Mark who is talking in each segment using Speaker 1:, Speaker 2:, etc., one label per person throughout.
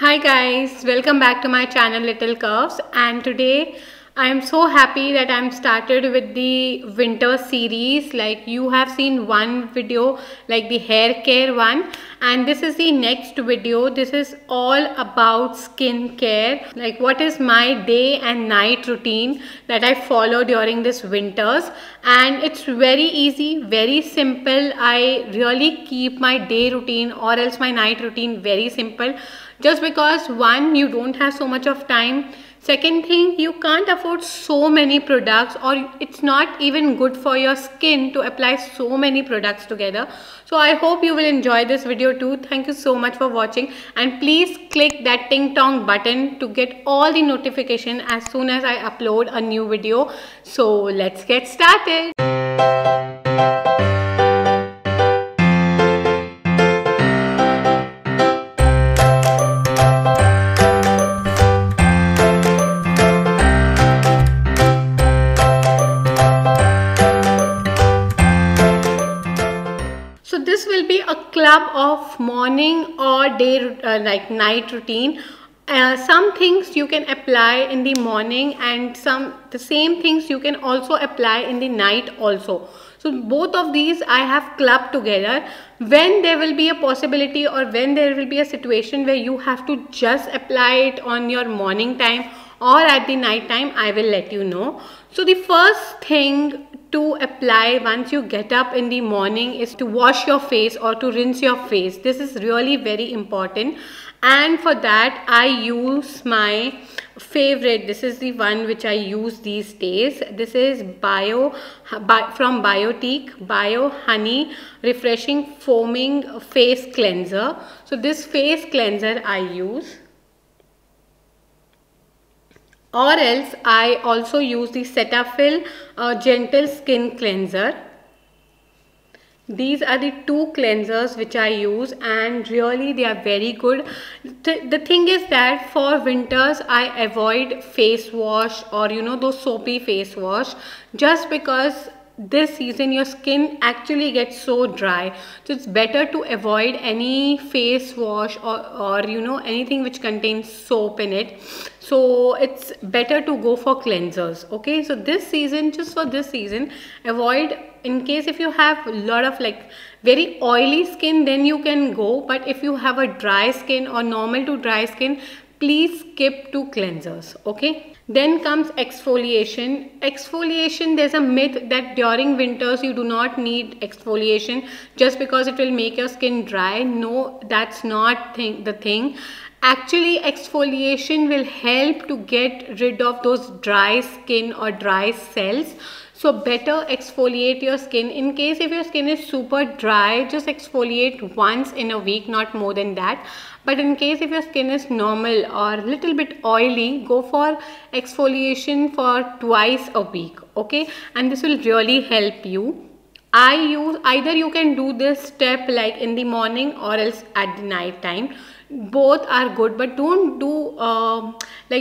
Speaker 1: Hi guys, welcome back to my channel Little Curves, and today I am so happy that I'm started with the winter series. Like, you have seen one video like the hair care one, and this is the next video. This is all about skin care, like what is my day and night routine that I follow during this winters. And it's very easy, very simple. I really keep my day routine or else my night routine very simple, just because one, you don't have so much of time. Second thing, you can't afford so many products, or it's not even good for your skin to apply so many products together. So I hope you will enjoy this video too. Thank you so much for watching, and please click that ting tong button to get all the notification as soon as I upload a new video. So let's get started. So this will be a club of morning or day like night routine. Some things you can apply in the morning, and the same things you can also apply in the night also. So both of these I have clubbed together. When there will be a possibility, or when there will be a situation where you have to just apply it on your morning time or at the night time, I will let you know. So the first thing to apply once you get up in the morning is to wash your face or to rinse your face. This is really very important, and for that I use my favorite. This is the one which I use these days. This is from Biotique Bio Honey Refreshing Foaming Face Cleanser. So this face cleanser I use, or else I also use the Cetaphil Gentle Skin Cleanser. These are the two cleansers which I use, and really they are very good. The thing is that for winters I avoid face wash, or those soapy face wash, just because this season your skin actually gets so dry. So it's better to avoid any face wash or anything which contains soap in it. So it's better to go for cleansers. Okay, so this season, just for this season, avoid. In case if you have a lot of like very oily skin, then you can go, but if you have a dry skin or normal to dry skin, please skip to cleansers. Okay, then comes exfoliation. There's a myth that during winters you do not need exfoliation just because it will make your skin dry. No, that's not the thing. Actually, exfoliation will help to get rid of those dry skin or dry cells. So better exfoliate your skin. In case if your skin is super dry, just exfoliate once in a week, not more than that. But in case if your skin is normal or little bit oily, go for exfoliation for twice a week. Okay, and this will really help you. I use, either you can do this step like in the morning or else at the night time. Both are good, but don't do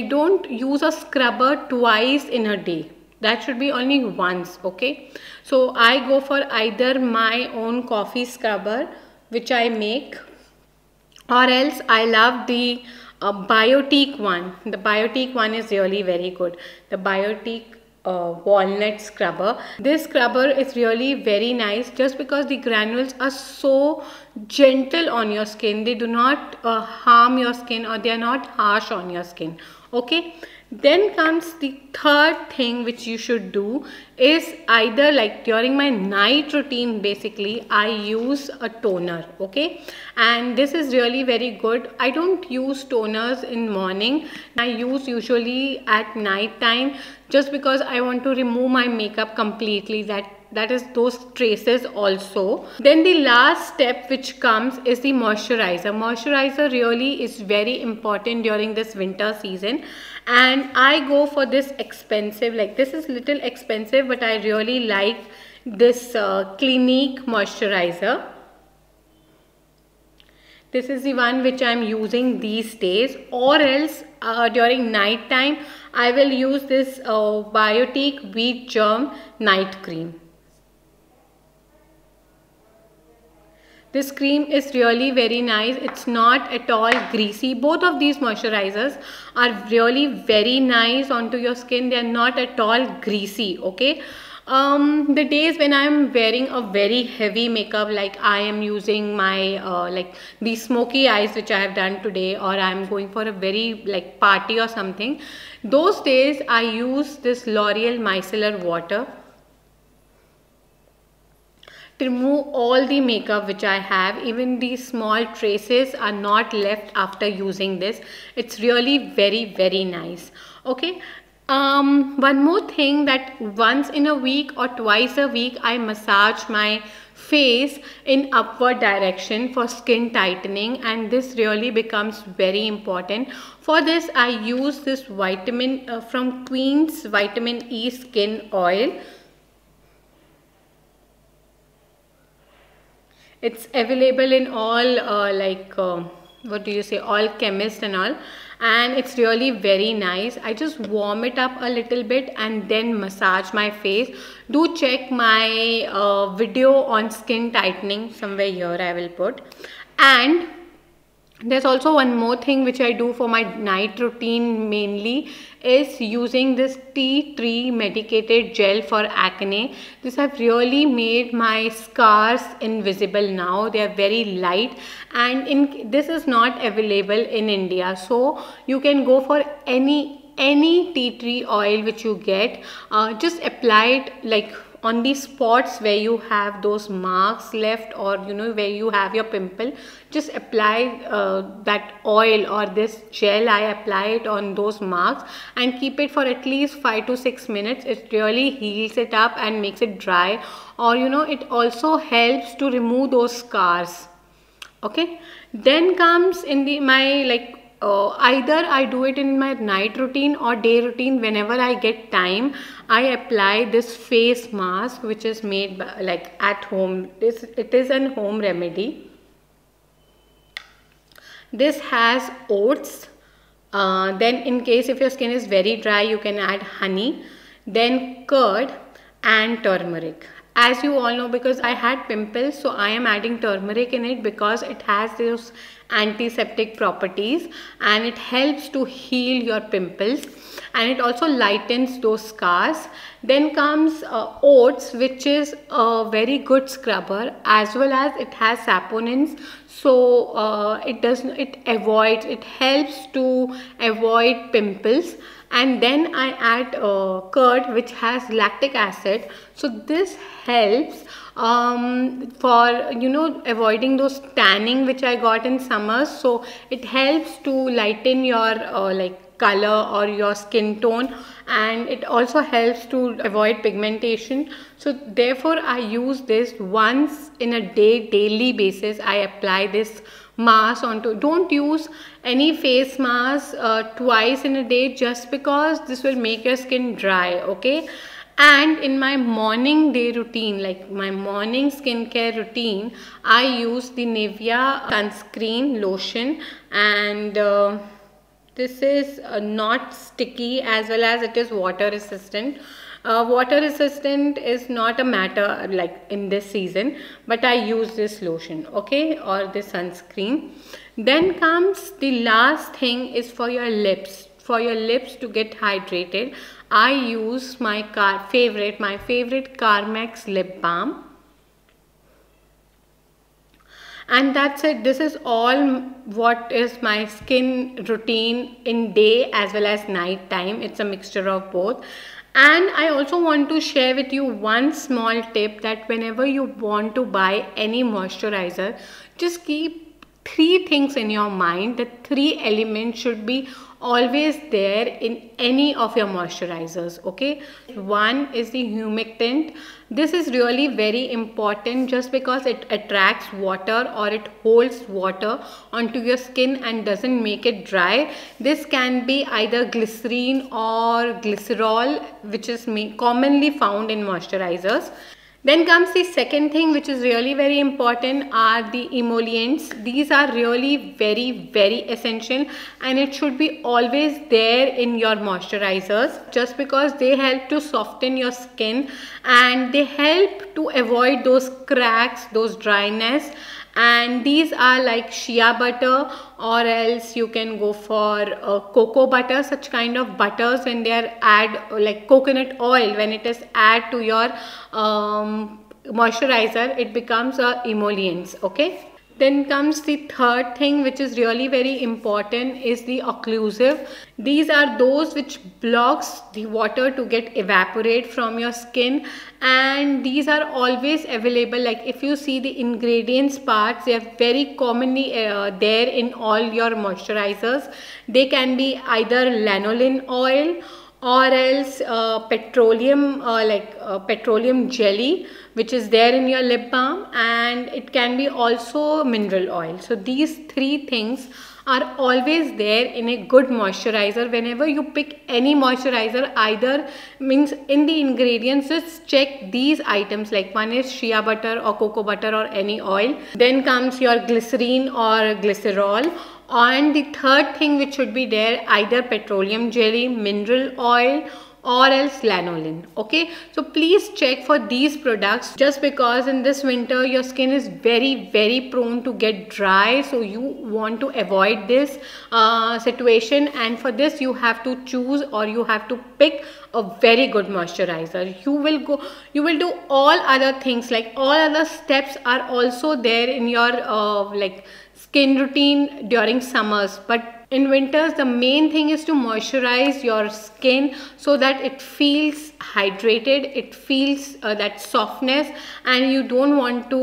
Speaker 1: don't use a scrubber twice in a day. That should be only once. Okay, so I go for either my own coffee scrubber which I make, or else I love the Biotique one. The Biotique one is really very good. The Biotique walnut scrubber. This scrubber is really very nice, just because the granules are so gentle on your skin. They do not harm your skin, or they are not harsh on your skin. Okay, then comes the third thing which you should do is either like during my night routine, basically I use a toner. Okay, and this is really very good. I don't use toners in morning. I use usually at night time, just because I want to remove my makeup completely, that is those traces also. Then the last step which comes is the moisturizer. Moisturizer really is very important during this winter season, and I go for this expensive, like this is little expensive, but I really like this Clinique moisturizer. This is the one which I am using these days, or else during night time I will use this Biotique Wheat Germ Night Cream. This cream is really very nice. It's not at all greasy. Both of these moisturizers are really very nice onto your skin. They are not at all greasy, okay? The days when I'm wearing a very heavy makeup, like I am using my like these smoky eyes which I have done today, or I'm going for a very like party or something, those days I use this L'Oreal Micellar water to remove all the makeup which I have. Even these small traces are not left after using this. It's really very nice. Okay. One more thing, that once in a week or twice a week I massage my face in upward direction for skin tightening, and this really becomes very important. For this I use this vitamin from Queen's Vitamin E Skin Oil. It's available in all what do you say, all chemists and all, and it's really very nice. I just warm it up a little bit and then massage my face. Do check my video on skin tightening, somewhere here I will put. And there's also one more thing which I do for my night routine mainly, is using this tea tree medicated gel for acne. This have really made my scars invisible now. They are very light, and this is not available in India, so you can go for any tea tree oil which you get. Just apply it like on the spots where you have those marks left, or you know, where you have your pimple. Just apply that oil or this gel. I apply it on those marks and keep it for at least 5 to 6 minutes. It really heals it up and makes it dry, or you know, it also helps to remove those scars. Okay, then comes in my either I do it in my night routine or day routine. Whenever I get time, I apply this face mask which is made by, like at home. It is an home remedy. This has oats. Then in case if your skin is very dry, you can add honey, then curd and turmeric. As you all know, because I had pimples, so I am adding turmeric in it because it has those antiseptic properties and it helps to heal your pimples, and it also lightens those scars. Then comes oats, which is a very good scrubber, as well as it has saponins, so it helps to avoid pimples. And then I add curd, which has lactic acid, so this helps for, you know, avoiding those tanning which I got in summers. So it helps to lighten your color or your skin tone, and it also helps to avoid pigmentation. So therefore I use this once in a day, daily basis. I apply this mask onto. Don't use any face mask twice in a day, just because this will make your skin dry. Okay. And in my morning day routine, like my morning skincare routine, I use the Nivea sunscreen lotion, and this is not sticky, as well as it is water resistant. Water resistant is not a matter like in this season, but I use this lotion, okay, or this sunscreen. Then comes the last thing, is for your lips. For your lips to get hydrated, I use my favorite Carmex lip balm. And that's it. This is all what is my skin routine in day as well as night time. It's a mixture of both. And I also want to share with you one small tip, that whenever you want to buy any moisturizer, just keep 3 things in your mind. The 3 elements should be always there in any of your moisturizers. Okay, one is the humectant. This is really very important, just because it attracts water, or it holds water onto your skin and doesn't make it dry. This can be either glycerine or glycerol, which is commonly found in moisturizers. Then comes the second thing, which is really very important, are the emollients. These are really very essential, and it should be always there in your moisturizers, just because they help to soften your skin and they help to avoid those cracks, those dryness, and these are like shea butter, or else you can go for cocoa butter. Such kind of butters, when they are add, like coconut oil, when it is add to your moisturizer, it becomes a emollients. Okay, then comes the third thing, which is really very important, is the occlusive. These are those which blocks the water to get evaporate from your skin, and these are always available. Like if you see the ingredients parts, they are very commonly there in all your moisturizers. They can be either lanolin oil, or else petroleum jelly, which is there in your lip balm, and it can be also mineral oil. So these three things are always there in a good moisturizer. Whenever you pick any moisturizer, either means in the ingredients, just check these items, like one is shea butter or cocoa butter or any oil, then comes your glycerine or glycerol, and the third thing which should be there, either petroleum jelly, mineral oil, or else lanolin. Okay, so please check for these products, just because in this winter your skin is very prone to get dry, so you want to avoid this situation, and for this you have to choose, or you have to pick a very good moisturizer. You will do all other things, like all other steps are also there in your like skin routine during summers, but in winters the main thing is to moisturize your skin so that it feels hydrated, it feels that softness, and you don't want to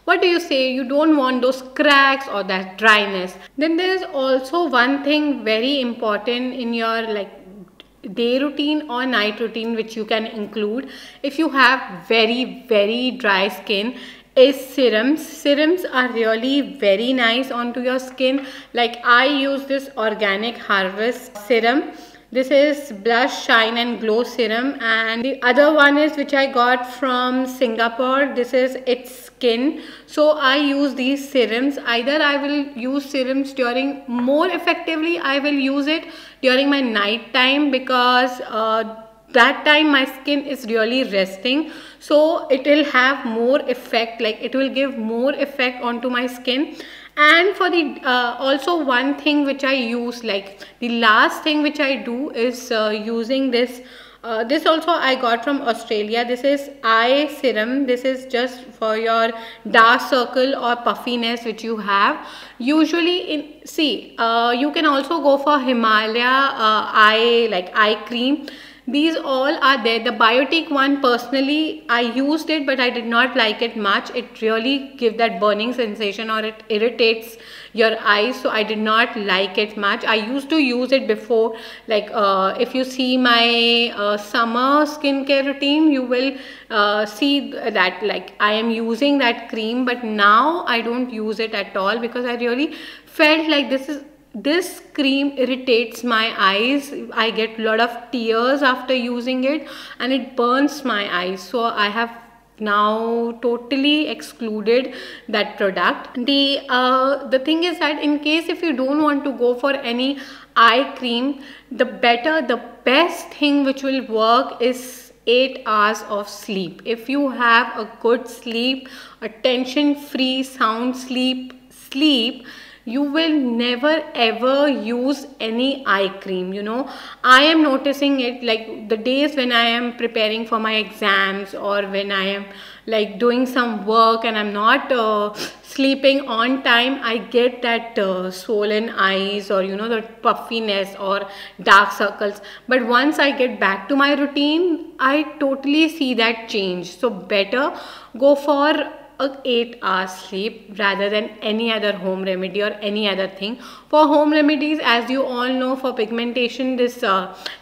Speaker 1: what do you say, you don't want those cracks or that dryness. Then there is also one thing very important in your like day routine or night routine, which you can include if you have very dry skin, is serums. Serums are really very nice onto your skin. Like I use this Organic Harvest serum. This is Blush, Shine and Glow serum, and the other one is which I got from Singapore. This is It's Skin. So I use these serums. Either I will use serums during, more effectively I will use it during my night time, because that time my skin is really resting, so it will have more effect, like it will give more effect onto my skin. And for the also one thing which I use, like the last thing which I do is using this this also I got from Australia. This is eye serum. This is just for your dark circle or puffiness which you have. Usually in, see, you can also go for Himalaya eye cream. These all are there. The Biotique one, personally I used it, but I did not like it much. It really gives that burning sensation, or it irritates your eyes, so I did not like it much. I used to use it before, like if you see my summer skincare routine, you will see that like I am using that cream, but now I don't use it at all, because I really felt like this cream irritates my eyes. I get a lot of tears after using it, and it burns my eyes, so I have now totally excluded that product. The thing is that in case if you don't want to go for any eye cream, the best thing which will work is 8 hours of sleep. If you have a good sleep, a tension free sound sleep, you will never ever use any eye cream. You know, I am noticing it, like the days when I am preparing for my exams, or when I am like doing some work and I'm not sleeping on time, I get that swollen eyes, or you know, the puffiness or dark circles. But once I get back to my routine, I totally see that change. So better go for a 8 hours sleep rather than any other home remedy or any other thing. For home remedies, as you all know, for pigmentation, this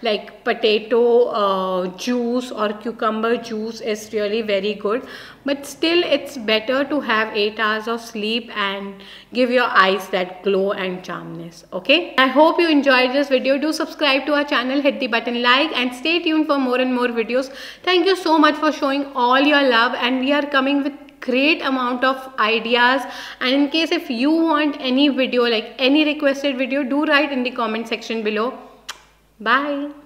Speaker 1: like potato juice or cucumber juice is really very good, but still it's better to have 8 hours of sleep and give your eyes that glow and charmness. Okay, I hope you enjoyed this video. Do subscribe to our channel, hit the button like, and stay tuned for more and more videos. Thank you so much for showing all your love, and we are coming with great amount of ideas. And in case if you want any video, like any requested video, do write in the comment section below. Bye.